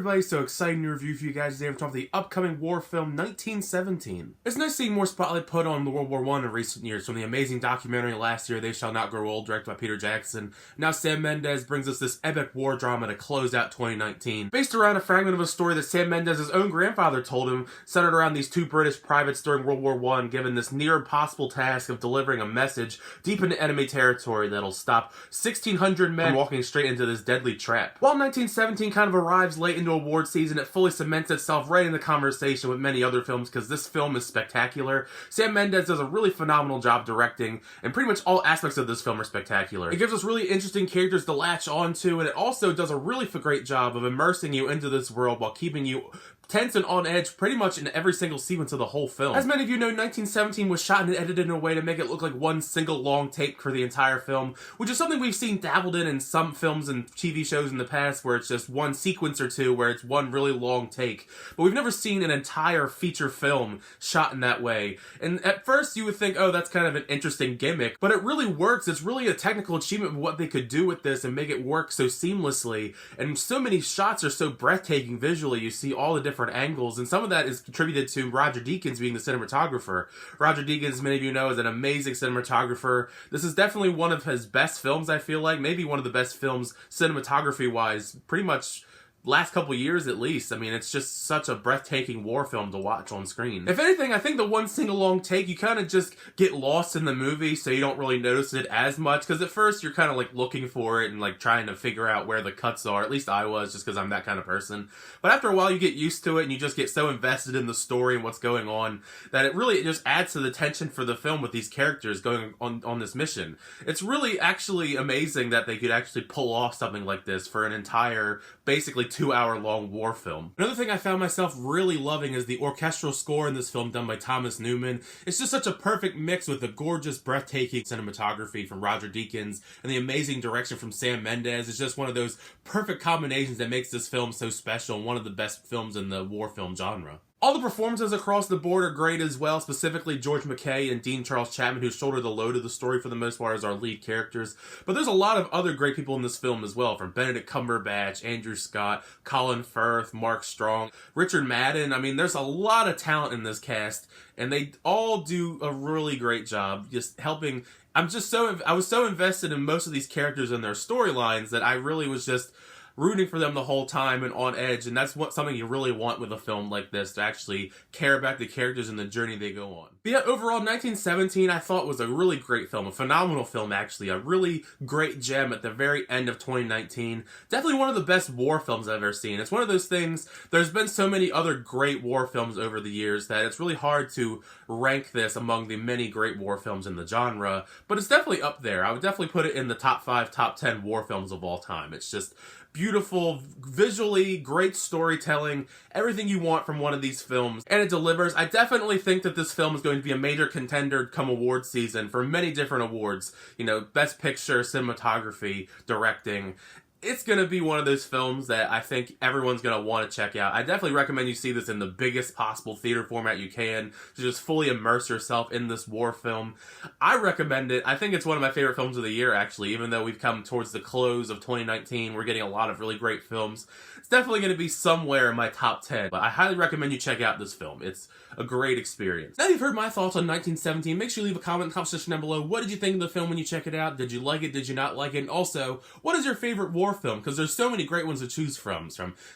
everybody? So exciting to review for you guys today. We're talking about the upcoming war film 1917. It's nice seeing more spotlight put on World War I in recent years, from the amazing documentary last year, They Shall Not Grow Old, directed by Peter Jackson. Now Sam Mendes brings us this epic war drama to close out 2019. Based around a fragment of a story that Sam Mendes' own grandfather told him, centered around these two British privates during World War I, given this near impossible task of delivering a message deep into enemy territory that'll stop 1,600 men from walking straight into this deadly trap. While 1917 kind of arrives late into award season, it fully cements itself right in the conversation with many other films because this film is spectacular. Sam Mendes does a really phenomenal job directing, and pretty much all aspects of this film are spectacular. It gives us really interesting characters to latch onto, and it also does a really great job of immersing you into this world while keeping you tense and on edge pretty much in every single sequence of the whole film. As many of you know, 1917 was shot and edited in a way to make it look like one single long take for the entire film, which is something we've seen dabbled in some films and TV shows in the past where it's just one sequence or two where it's one really long take. But we've never seen an entire feature film shot in that way. And at first you would think, oh, that's kind of an interesting gimmick, but it really works. It's really a technical achievement of what they could do with this and make it work so seamlessly. And so many shots are so breathtaking visually. You see all the different angles, and some of that is contributed to Roger Deakins being the cinematographer. Roger Deakins, as many of you know, is an amazing cinematographer. This is definitely one of his best films, I feel like. Maybe one of the best films cinematography-wise, pretty much last couple years at least. I mean, it's just such a breathtaking war film to watch on screen. If anything, I think the one single long take, you kind of just get lost in the movie, so you don't really notice it as much, because at first you're kind of like looking for it and like trying to figure out where the cuts are. At least I was, just because I'm that kind of person. But after a while you get used to it and you just get so invested in the story and what's going on that it really just adds to the tension for the film with these characters going on this mission. It's really actually amazing that they could actually pull off something like this for an entire, basically 2-hour-long war film. Another thing I found myself really loving is the orchestral score in this film done by Thomas Newman. It's just such a perfect mix with the gorgeous, breathtaking cinematography from Roger Deakins and the amazing direction from Sam Mendes. It's just one of those perfect combinations that makes this film so special and one of the best films in the war film genre. All the performances across the board are great as well, specifically George McKay and Dean Charles Chapman, who shoulder the load of the story for the most part as our lead characters. But there's a lot of other great people in this film as well, from Benedict Cumberbatch, Andrew Scott, Colin Firth, Mark Strong, Richard Madden. I mean, there's a lot of talent in this cast, and they all do a really great job just helping. I was so invested in most of these characters and their storylines that I really was just rooting for them the whole time and on edge, and that's something you really want with a film like this, to actually care about the characters and the journey they go on. But yeah, overall, 1917 I thought was a really great film, a phenomenal film actually, a really great gem at the very end of 2019. Definitely one of the best war films I've ever seen. It's one of those things, there's been so many other great war films over the years that it's really hard to rank this among the many great war films in the genre, but it's definitely up there. I would definitely put it in the top 5, top 10 war films of all time. It's just beautiful, visually, great storytelling, everything you want from one of these films, and it delivers. I definitely think that this film is going to be a major contender come award season for many different awards. You know, Best Picture, Cinematography, Directing. It's going to be one of those films that I think everyone's going to want to check out. I definitely recommend you see this in the biggest possible theater format you can to just fully immerse yourself in this war film. I recommend it. I think it's one of my favorite films of the year, actually. Even though we've come towards the close of 2019, we're getting a lot of really great films. It's definitely going to be somewhere in my top 10, but I highly recommend you check out this film. It's a great experience. Now you've heard my thoughts on 1917, make sure you leave a comment in the comment section down below. What did you think of the film when you check it out? Did you like it? Did you not like it? And also, what is your favorite war film? Because there's so many great ones to choose from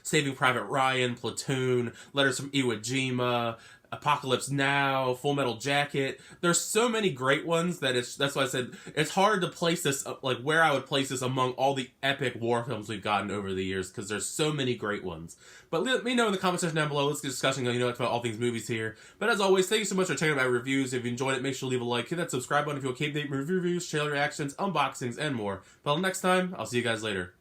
Saving Private Ryan, Platoon, Letters from Iwo Jima, Apocalypse Now, Full Metal Jacket. There's so many great ones that that's why I said it's hard to place this, like where I would place this among all the epic war films we've gotten over the years, because there's so many great ones. But let me know in the comment section down below. Let's get discussing, about all things movies here. But as always, thank you so much for checking out my reviews. If you enjoyed it, make sure to leave a like, hit that subscribe button if you will keep updated reviews, trailer reactions, unboxings, and more. But until next time, I'll see you guys later.